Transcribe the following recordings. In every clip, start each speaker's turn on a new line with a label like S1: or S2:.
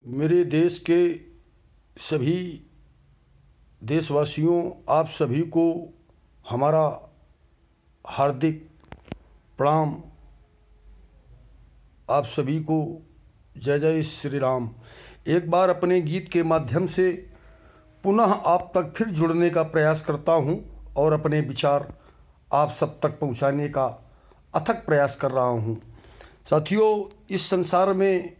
S1: मेरे देश के सभी देशवासियों, आप सभी को हमारा हार्दिक प्रणाम। आप सभी को जय जय श्री राम। एक बार अपने गीत के माध्यम से पुनः आप तक फिर जुड़ने का प्रयास करता हूं और अपने विचार आप सब तक पहुंचाने का अथक प्रयास कर रहा हूं। साथियों, इस संसार में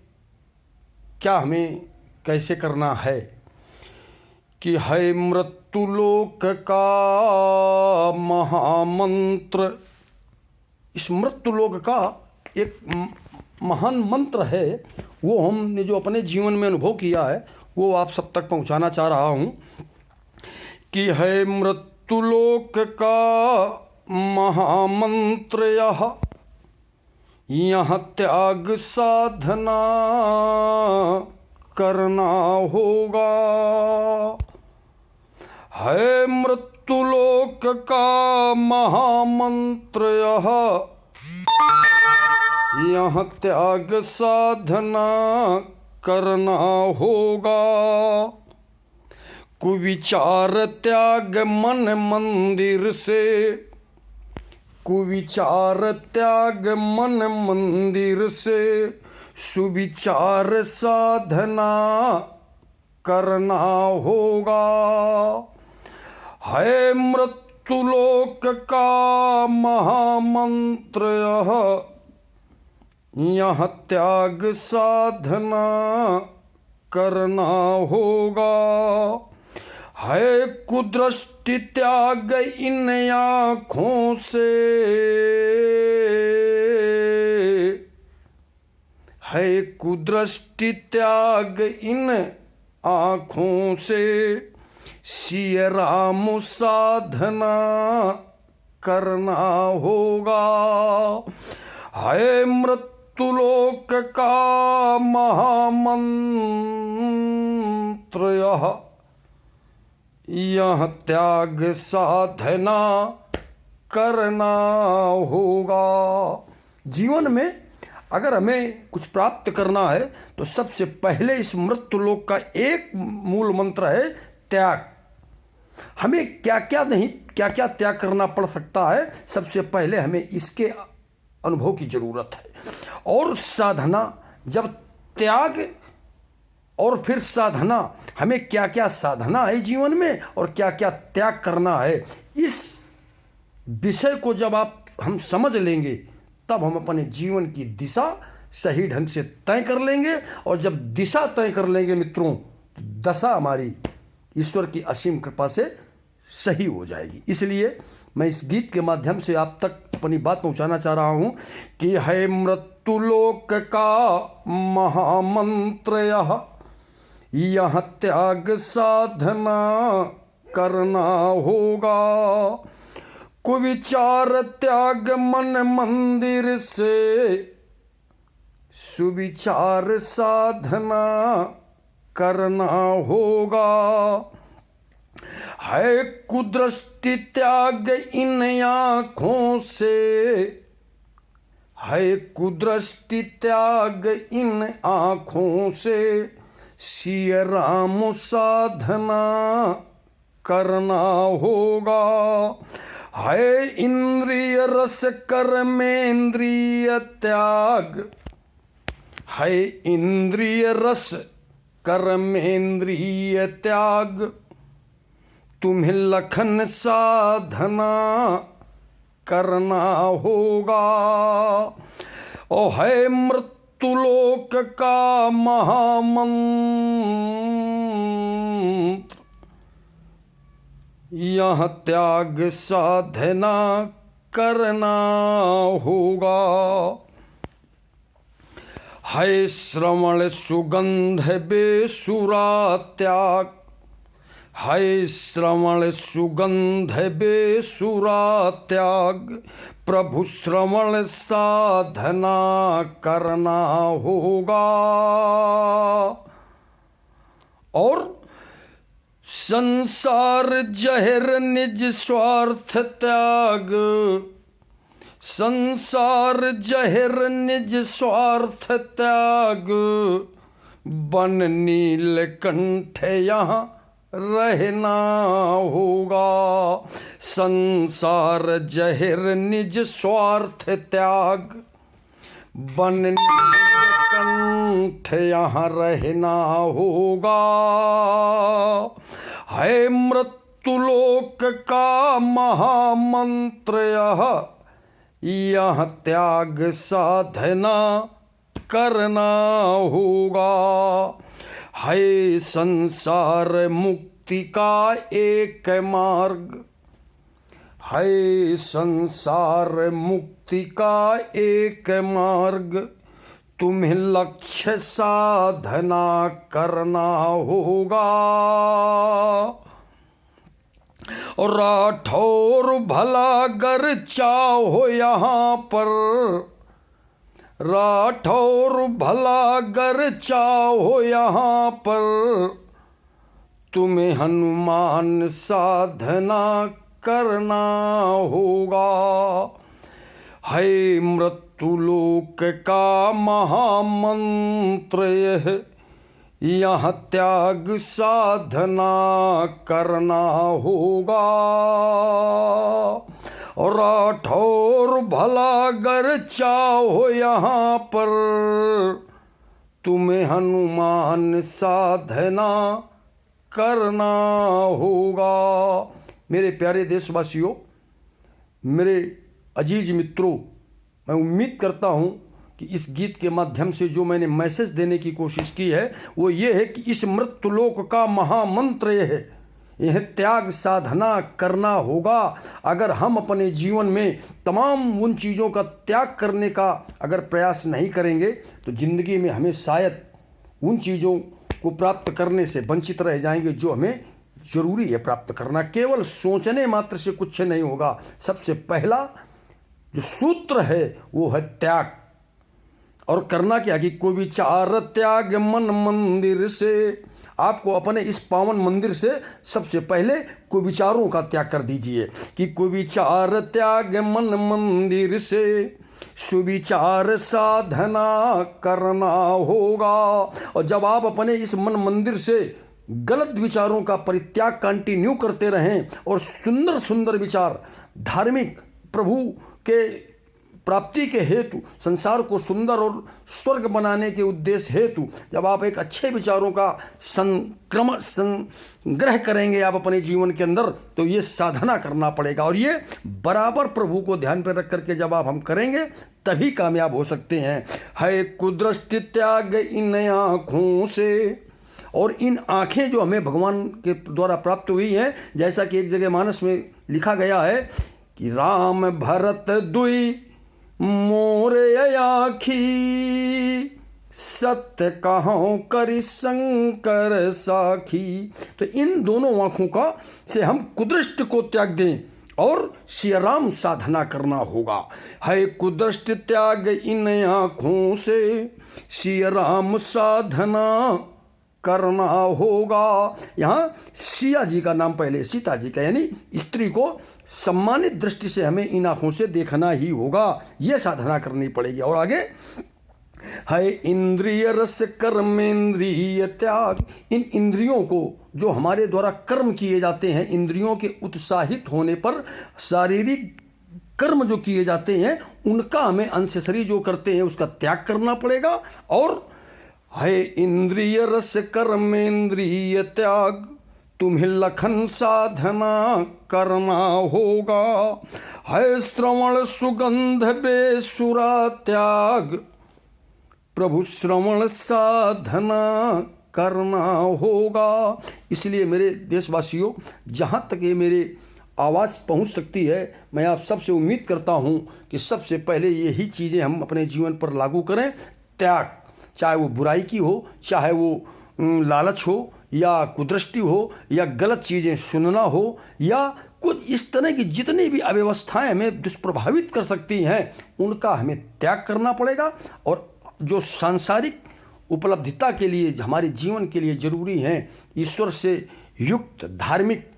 S1: क्या हमें कैसे करना है कि है मृत्यु लोक का महामंत्र। इस मृत्यु लोक का एक महान मंत्र है, वो हमने जो अपने जीवन में अनुभव किया है वो आप सब तक पहुंचाना चाह रहा हूं कि है मृत्यु लोक का महामंत्र यह त्याग साधना करना होगा। है मृत्यु लोक का महामंत्र यह त्याग साधना करना होगा। कुविचार त्याग मन मंदिर से, कुविचार त्याग मन मंदिर से सुविचार साधना करना होगा। है मृत्यु लोक का महामंत्र यह त्याग साधना करना होगा। है कुदृष्टि त्याग इन आँखों से, है कुदृष्टि त्याग इन आँखों से सिय राम साधना करना होगा। है मृत्यु लोक का महामंत्र यह त्याग साधना करना होगा। जीवन में अगर हमें कुछ प्राप्त करना है तो सबसे पहले इस मृत्यु लोक का एक मूल मंत्र है त्याग। हमें क्या क्या त्याग करना पड़ सकता है, सबसे पहले हमें इसके अनुभव की जरूरत है। और साधना, जब त्याग और फिर साधना, हमें क्या क्या साधना है जीवन में और क्या क्या त्याग करना है, इस विषय को जब हम समझ लेंगे तब हम अपने जीवन की दिशा सही ढंग से तय कर लेंगे। और जब दिशा तय कर लेंगे मित्रों, तो दशा हमारी ईश्वर की असीम कृपा से सही हो जाएगी। इसलिए मैं इस गीत के माध्यम से आप तक अपनी बात पहुंचाना चाह रहा हूं कि है मृत्यु लोक का महामंत्र यह त्याग साधना करना होगा। कुविचार त्याग मन मंदिर से सुविचार साधना करना होगा। है कुदृष्टि त्याग इन आँखों से, है कुदृष्टि त्याग इन आँखों से सिय राम साधना करना होगा। है इंद्रिय रस कर्मेंद्रिय त्याग, है इंद्रिय रस कर्मेंद्रिय त्याग तुम्हें लखन साधना करना होगा। ओ है मृत्यु लोक का महामंत्र यह त्याग साधना करना होगा। है श्रवण सुगंध बेसुरा त्याग, है श्रवण सुगंध बेसुरा त्याग प्रभु श्रवण साधना करना होगा। और संसार जहर निज स्वार्थ त्याग, संसार जहर निज स्वार्थ त्याग, बन नीलकंठ यहाँ रहना होगा। संसार जहर निज स्वार्थ त्याग, बन नीलकंठ यहाँ रहना होगा। है मृत्युलोक का महामंत्र यह त्याग साधना करना होगा। है संसार मुक्ति का एक मार्ग, है संसार मुक्ति का एक मार्ग, तुम्हें लक्ष्य साधना करना होगा। राठौर भला गर चाहो यहाँ पर, राठौर भला गर चाहो यहाँ पर, तुम्हें हनुमान साधना करना होगा। है मृत्युलोक का महामंत्र यह त्याग साधना करना होगा। राठौर भला गर चाहो यहाँ पर, तुम्हें हनुमान साधना करना होगा। मेरे प्यारे देशवासियों, मेरे अजीज मित्रों, मैं उम्मीद करता हूँ कि इस गीत के माध्यम से जो मैंने मैसेज देने की कोशिश की है वो ये है कि इस मृत्युलोक का महामंत्र यह त्याग साधना करना होगा। अगर हम अपने जीवन में तमाम उन चीज़ों का त्याग करने का अगर प्रयास नहीं करेंगे तो ज़िंदगी में हमें शायद उन चीज़ों को प्राप्त करने से वंचित रह जाएंगे जो हमें ज़रूरी है प्राप्त करना। केवल सोचने मात्र से कुछ नहीं होगा। सबसे पहला जो सूत्र है वो है त्याग। और करना क्या कि कोई विचार त्याग मन मंदिर से, आपको अपने इस पावन मंदिर से सबसे पहले कोई विचारों का त्याग कर दीजिए कि कोई विचार त्याग मन मंदिर से, सुविचार साधना करना होगा। और जब आप अपने इस मन मंदिर से गलत विचारों का परित्याग कंटिन्यू करते रहें और सुंदर सुंदर विचार धार्मिक प्रभु के प्राप्ति के हेतु, संसार को सुंदर और स्वर्ग बनाने के उद्देश्य हेतु जब आप एक अच्छे विचारों का संग्रह करेंगे आप अपने जीवन के अंदर, तो ये साधना करना पड़ेगा। और ये बराबर प्रभु को ध्यान पर रख करके जब आप हम करेंगे तभी कामयाब हो सकते हैं। है कुदृष्टि त्याग इन आँखों से, और इन आँखें जो हमें भगवान के द्वारा प्राप्त हुई हैं, जैसा कि एक जगह मानस में लिखा गया है कि राम भरत दुई मोरे आँखी, सत्य कहाँ करि शंकर साखी। तो इन दोनों आँखों का से हम कुदृष्ट को त्याग दें और श्री राम साधना करना होगा। है कुदृष्ट त्याग इन आँखों से, श्री राम साधना करना होगा। यहाँ सिया जी का नाम पहले सीता जी का, यानी स्त्री को सम्मानित दृष्टि से हमें इन आँखों से देखना ही होगा। ये साधना करनी पड़ेगी। और आगे है इंद्रिय रस कर्मेंद्रिय त्याग। इन इंद्रियों को जो हमारे द्वारा कर्म किए जाते हैं, इंद्रियों के उत्साहित होने पर शारीरिक कर्म जो किए जाते हैं उनका हमें अनसेसरी जो करते हैं उसका त्याग करना पड़ेगा। और है इंद्रिय रस कर्मेंद्रिय त्याग, तुम्हें लखन साधना करना होगा। है श्रवण सुगंध बेसुरा त्याग, प्रभु श्रवण साधना करना होगा। इसलिए मेरे देशवासियों, जहाँ तक ये मेरे आवाज़ पहुँच सकती है, मैं आप सबसे उम्मीद करता हूँ कि सबसे पहले यही चीज़ें हम अपने जीवन पर लागू करें। त्याग, चाहे वो बुराई की हो, चाहे वो लालच हो, या कुदृष्टि हो, या गलत चीज़ें सुनना हो, या कुछ इस तरह की जितनी भी अव्यवस्थाएं हमें दुष्प्रभावित कर सकती हैं उनका हमें त्याग करना पड़ेगा। और जो सांसारिक उपलब्धिता के लिए हमारे जीवन के लिए ज़रूरी हैं, ईश्वर से युक्त धार्मिक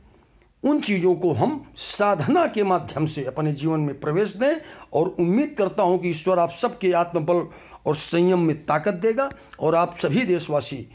S1: उन चीज़ों को हम साधना के माध्यम से अपने जीवन में प्रवेश दें। और उम्मीद करता हूं कि ईश्वर आप सबके आत्मबल और संयम में ताकत देगा और आप सभी देशवासी